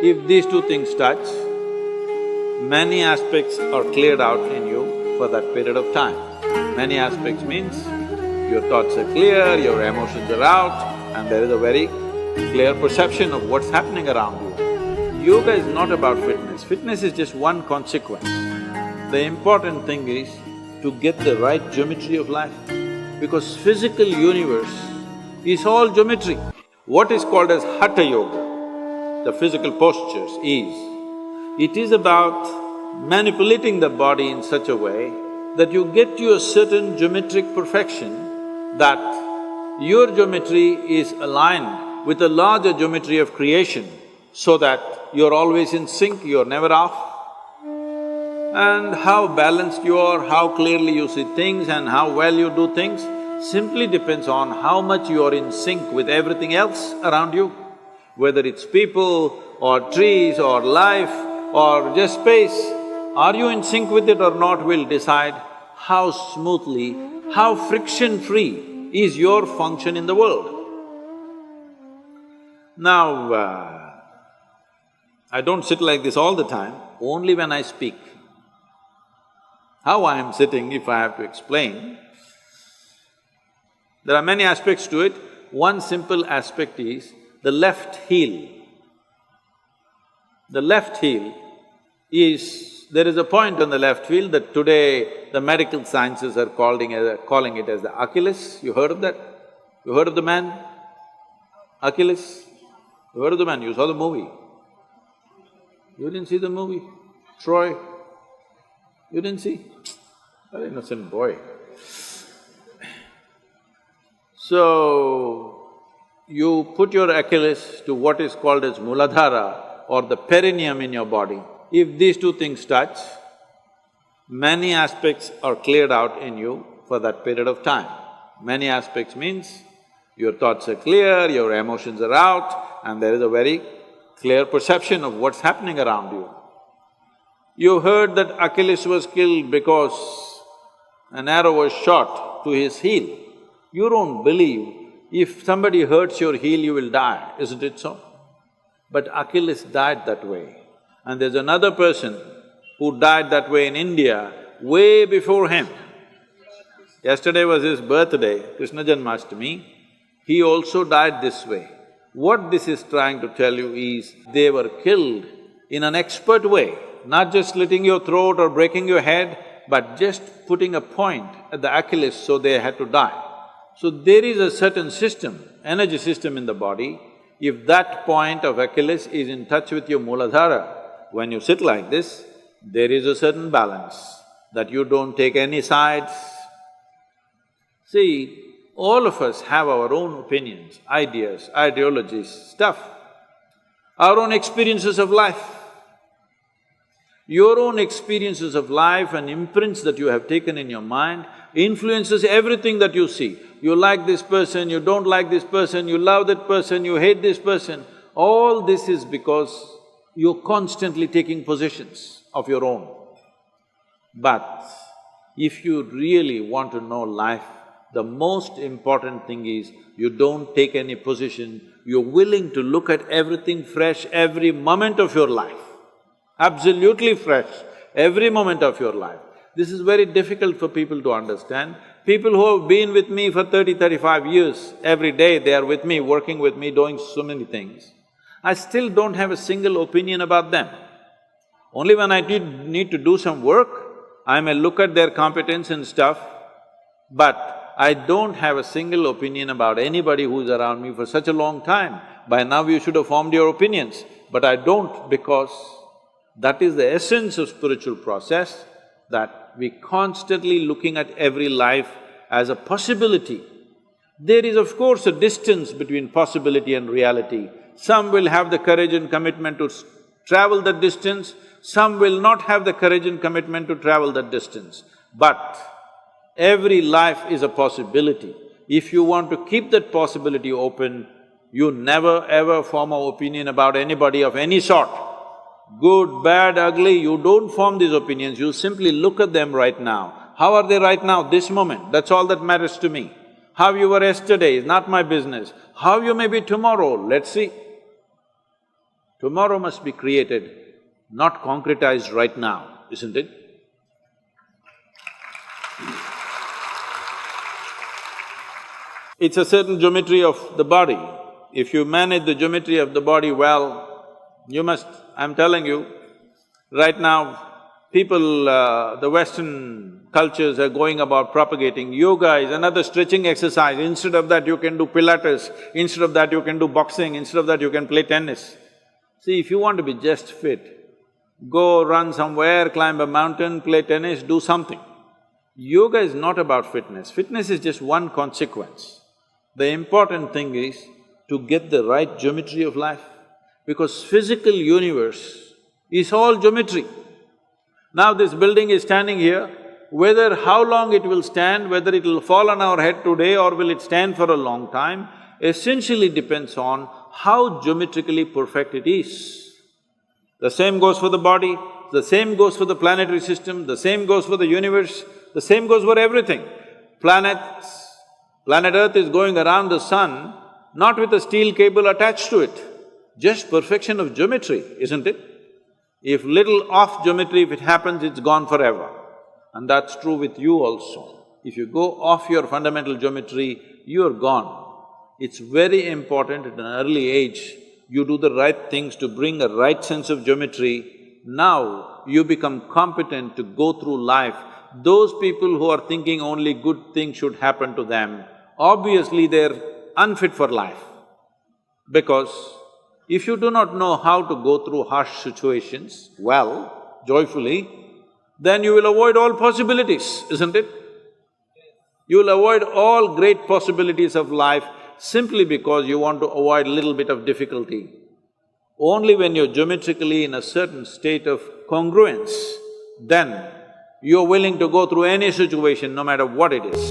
If these two things touch, many aspects are cleared out in you for that period of time. Many aspects means your thoughts are clear, your emotions are out, and there is a very clear perception of what's happening around you. Yoga is not about fitness. Fitness is just one consequence. The important thing is to get the right geometry of life, because physical universe is all geometry. What is called as Hatha Yoga, the physical postures it is about manipulating the body in such a way that you get to a certain geometric perfection, that your geometry is aligned with the larger geometry of creation, so that you're always in sync, you're never off. And how balanced you are, how clearly you see things and how well you do things simply depends on how much you are in sync with everything else around you. Whether it's people or trees or life or just space, are you in sync with it or not will decide how smoothly, how friction-free is your function in the world. Now, I don't sit like this all the time, only when I speak. How I am sitting, if I have to explain, there are many aspects to it. One simple aspect is the left heel. The left heel is… there is a point on the left heel that today the medical sciences are calling it as the Achilles. You heard of that? You heard of the man? Achilles? You heard of the man? You saw the movie? You didn't see the movie? Troy? You didn't see? Very innocent boy. So, you put your Achilles to what is called as Muladhara or the perineum in your body. If these two things touch, many aspects are cleared out in you for that period of time. Many aspects means your thoughts are clear, your emotions are out, and there is a very clear perception of what's happening around you. You heard that Achilles was killed because an arrow was shot to his heel. You don't believe if somebody hurts your heel, you will die, isn't it so? But Achilles died that way. And there's another person who died that way in India way before him. Yesterday was his birthday, Krishna Janmashtami. He also died this way. What this is trying to tell you is, they were killed in an expert way, not just slitting your throat or breaking your head, but just putting a point at the Achilles, so they had to die. So there is a certain system, energy system in the body. If that point of Achilles is in touch with your Muladhara, when you sit like this, there is a certain balance, that you don't take any sides. See, all of us have our own opinions, ideas, ideologies, stuff, our own experiences of life. Your own experiences of life and imprints that you have taken in your mind influences everything that you see. You like this person, you don't like this person, you love that person, you hate this person. All this is because you're constantly taking positions of your own. But if you really want to know life, the most important thing is you don't take any position, you're willing to look at everything fresh every moment of your life. Absolutely fresh, every moment of your life. This is very difficult for people to understand. People who have been with me for 35 years, every day they are with me, working with me, doing so many things. I still don't have a single opinion about them. Only when I need to do some work, I may look at their competence and stuff, but I don't have a single opinion about anybody who's around me for such a long time. By now you should have formed your opinions, but I don't, because that is the essence of spiritual process, that we constantly looking at every life as a possibility. There is of course a distance between possibility and reality. Some will have the courage and commitment to travel that distance, some will not have the courage and commitment to travel that distance. But every life is a possibility. If you want to keep that possibility open, you never ever form an opinion about anybody of any sort. Good, bad, ugly, you don't form these opinions, you simply look at them right now. How are they right now, this moment? That's all that matters to me. How you were yesterday is not my business. How you may be tomorrow, let's see. Tomorrow must be created, not concretized right now, isn't it? It's a certain geometry of the body. If you manage the geometry of the body well, you must… I'm telling you, right now, people, the Western cultures are going about propagating yoga is another stretching exercise. Instead of that, you can do Pilates, instead of that, you can do boxing, instead of that, you can play tennis. See, if you want to be just fit, go run somewhere, climb a mountain, play tennis, do something. Yoga is not about fitness. Fitness is just one consequence. The important thing is to get the right geometry of life, because physical universe is all geometry. Now this building is standing here, whether how long it will stand, whether it will fall on our head today or will it stand for a long time, essentially depends on how geometrically perfect it is. The same goes for the body, the same goes for the planetary system, the same goes for the universe, the same goes for everything. Planet Earth is going around the sun, not with a steel cable attached to it, just perfection of geometry, isn't it? If little off geometry, if it happens, it's gone forever. And that's true with you also. If you go off your fundamental geometry, you're gone. It's very important at an early age, you do the right things to bring a right sense of geometry. Now you become competent to go through life. Those people who are thinking only good things should happen to them, obviously they're unfit for life. Because if you do not know how to go through harsh situations well, joyfully, then you will avoid all possibilities, isn't it? You will avoid all great possibilities of life simply because you want to avoid little bit of difficulty. Only when you're geometrically in a certain state of congruence, then you're willing to go through any situation, no matter what it is.